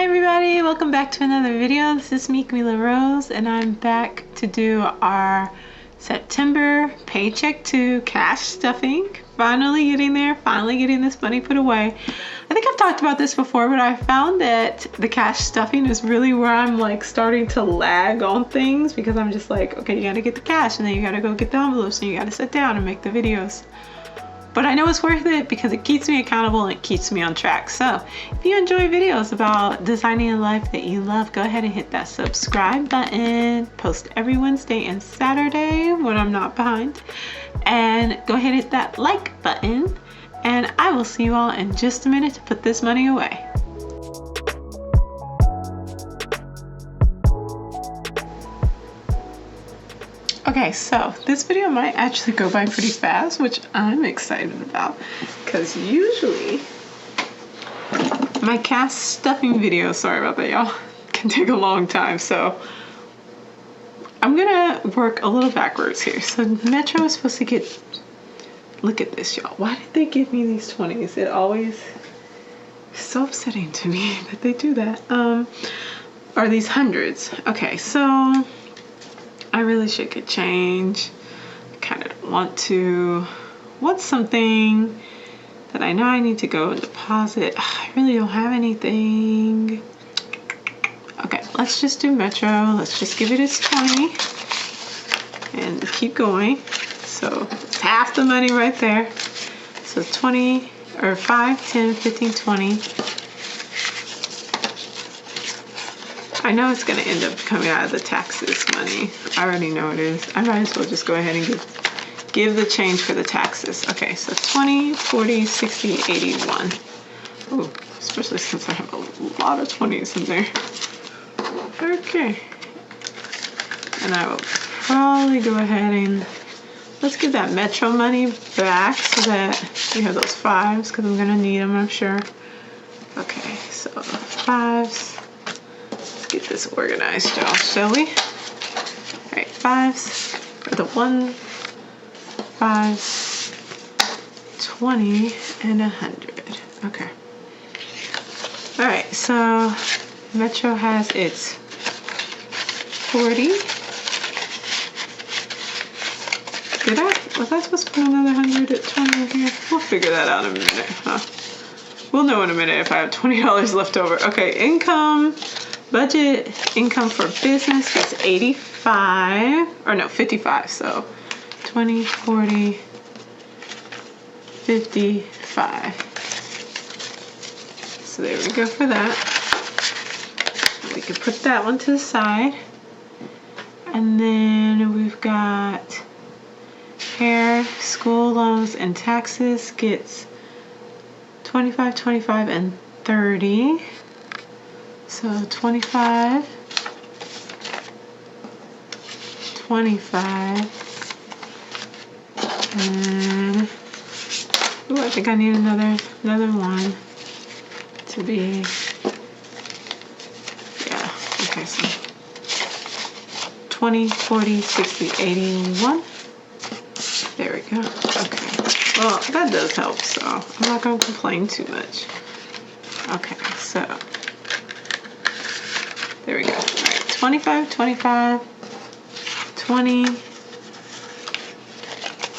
Hi everybody, welcome back to another video. This is me, Mila Rose, and I'm back to do our September Paycheck 2 cash stuffing. Finally getting there, finally getting this money put away. I think I've talked about this before, but I found that the cash stuffing is really where I'm like starting to lag on things, because I'm just like, okay, you gotta get the cash and then you gotta go get the envelopes and you gotta sit down and make the videos. But I know it's worth it because it keeps me accountable and it keeps me on track. So if you enjoy videos about designing a life that you love, go ahead and hit that subscribe button. Post every Wednesday and Saturday when I'm not behind. And go ahead and hit that like button. And I will see you all in just a minute to put this money away. Okay, so this video might actually go by pretty fast, which I'm excited about, because usually my cash stuffing videos, sorry about that y'all, can take a long time. So I'm gonna work a little backwards here. So Metro is supposed to get, look at this y'all. Why did they give me these 20s? It always is so upsetting to me that they do that. Or these hundreds. Okay, so I really should get change. I kind of want something that I know I need to go and deposit. I really don't have anything. Okay, let's just do Metro. Let's just give it its 20 and keep going. So it's half the money right there. So 20 or 5, 10, 15, 20. I know it's going to end up coming out of the taxes money. I already know it is. I might as well just go ahead and give the change for the taxes. Okay, so 20, 40, 60, 81. Ooh, especially since I have a lot of 20s in there. Okay. And I will probably go ahead and let's give that Metro money back so that we have those 5s, because I'm going to need them, I'm sure. Okay, so 5s. Get this organized, y'all, shall we? All right, 5s for the 1, 5s, 20, and 100. Okay. All right, so Metro has its 40. Was I supposed to put another 100 at 20 in here? We'll figure that out in a minute, huh? We'll know in a minute if I have $20 left over. Okay, income. Budget income for business is 85, or no, 55. So 20, 40, 55. So there we go for that. We can put that one to the side. And then we've got hair, school loans, and taxes gets 25, 25, and 30. So 25, 25, and ooh, I think I need another one to be, yeah, okay, so 20, 40, 60, 81. There we go. Okay, well, that does help, so I'm not going to complain too much. Okay, so there we go. All right, 25, 25, 20,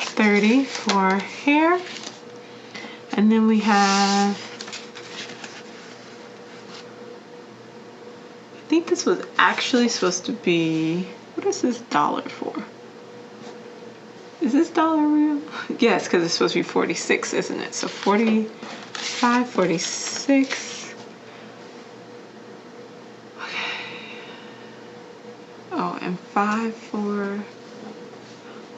30 for hair. And then we have, I think this was actually supposed to be, what is this dollar for? Is this dollar real? Yes, because it's supposed to be 46, isn't it? So 45, 46. Oh, and 5 for,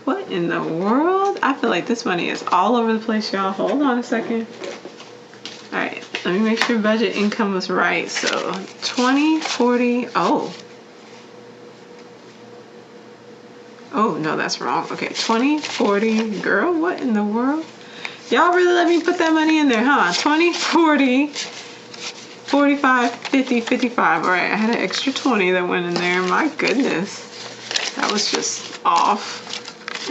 what in the world? I feel like this money is all over the place, y'all. Hold on a second. All right, let me make sure budget income was right. So 20, 40, oh, no, that's wrong. Okay, 20, 40, girl, what in the world? Y'all really let me put that money in there, huh? 20, 40, 45, 50, 55. All right, I had an extra 20 that went in there. My goodness, that was just off.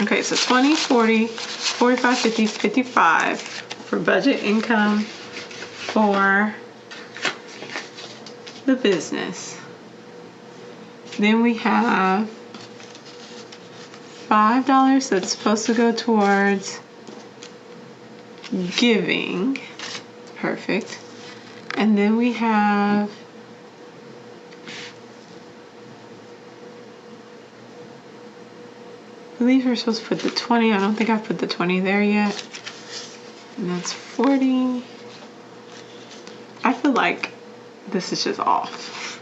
Okay, so 20, 40, 45, 50, 55 for budget income for the business. Then we have $5 that's supposed to go towards giving. Perfect. And then we have I believe we're supposed to put the 20. I don't think I've put the 20 there yet. And that's 40. I feel like this is just off.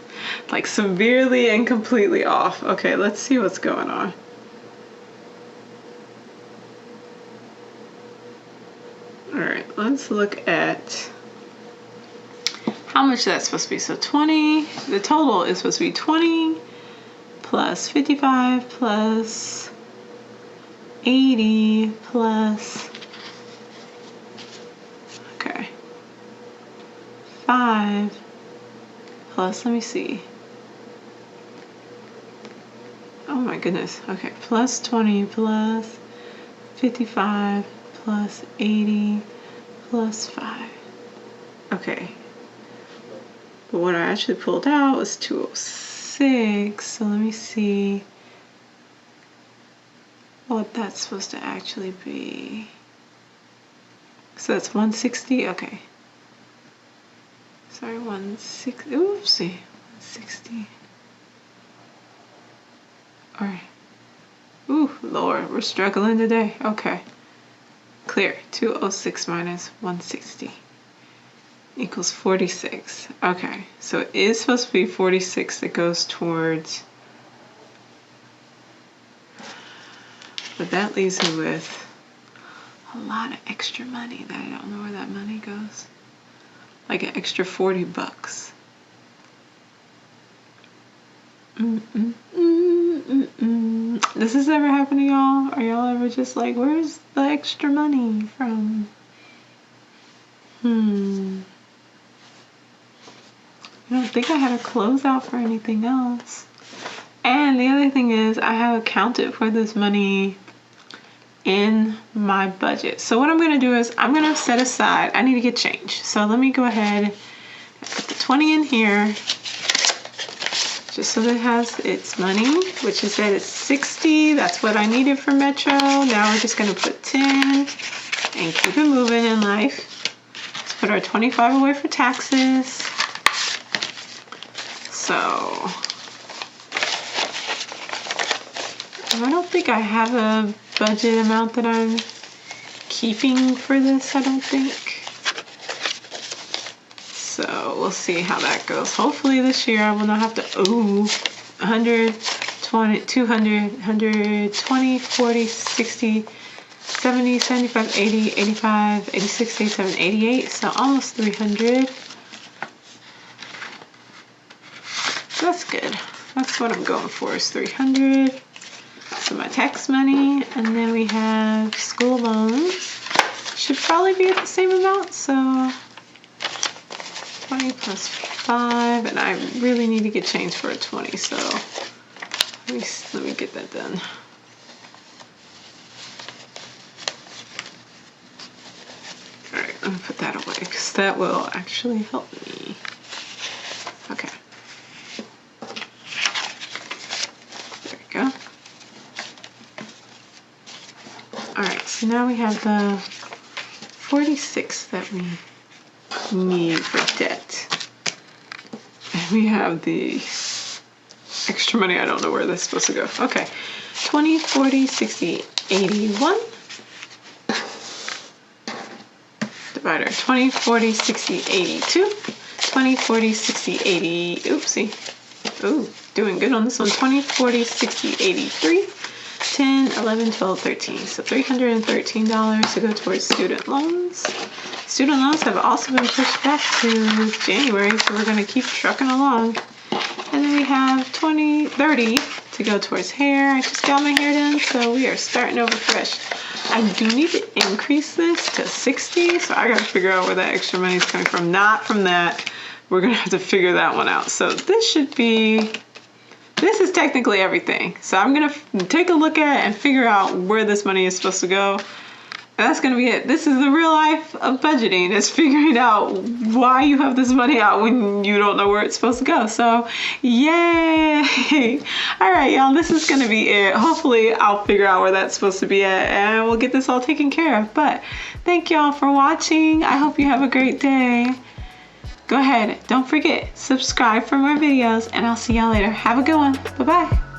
Like severely and completely off. Okay, let's see what's going on. Alright, let's look at how much that's supposed to be. So 20, the total is supposed to be 20 plus 55 plus 80 plus, okay, 5 plus, let me see. Oh my goodness. Okay, plus 20 plus 55 plus 80 plus 5. Okay. But what I actually pulled out was 206. So let me see what that's supposed to actually be. So that's 160. Okay. Sorry, 160. Oopsie. 160. All right. Ooh, Lord, we're struggling today. Okay. Clear. 206 minus 160 equals 46. Okay, so it is supposed to be 46 that goes towards, but that leaves me with a lot of extra money that I don't know where that money goes. Like an extra 40 bucks. Does this ever happen to y'all? Are y'all ever just like, where's the extra money from? I don't think I had a closeout for anything else. And the other thing is I have accounted for this money in my budget. So what I'm going to do is I'm going to set aside, I need to get change. So let me go ahead and put the 20 in here just so that it has its money, which is that it's 60. That's what I needed for Metro. Now we're just going to put 10 and keep it moving in life. Let's put our 25 away for taxes. So I don't think I have a budget amount that I'm keeping for this, I don't think. So we'll see how that goes. Hopefully this year I will not have to, 120, 200, 120, 40, 60, 70, 75, 80, 85, 86, 87, 88. So almost 300. That's good. That's what I'm going for, is 300. So my tax money, and then we have school loans. Should probably be at the same amount, so 20 plus 5, and I really need to get change for a 20, so let me get that done. Alright, I'm gonna put that away, because that will actually help me. Okay. Go. All right, so now we have the 46 that we need for debt. And we have the extra money. I don't know where that's supposed to go. Okay, 20, 40, 60, 81. Divider 20, 40, 60, 82. 20, 40, 60, 80. Oopsie. Ooh. Doing good on this one. 20, 40, 60, 83, 10, 11, 12, 13. So $313 to go towards student loans. Student loans have also been pushed back to January, so we're going to keep trucking along. And then we have 20, 30 to go towards hair. I just got my hair done, so we are starting over fresh. I do need to increase this to 60, so I got to figure out where that extra money is coming from. Not from that. We're going to have to figure that one out. So this should be... This is technically everything. So I'm going to take a look at it and figure out where this money is supposed to go. And that's gonna be it. This is the real life of budgeting. It's figuring out why you have this money out when you don't know where it's supposed to go. So, yay! All right, y'all, this is gonna be it. Hopefully I'll figure out where that's supposed to be at and we'll get this all taken care of. But thank y'all for watching. I hope you have a great day. Go ahead, don't forget, subscribe for more videos and I'll see y'all later. Have a good one. Bye-bye.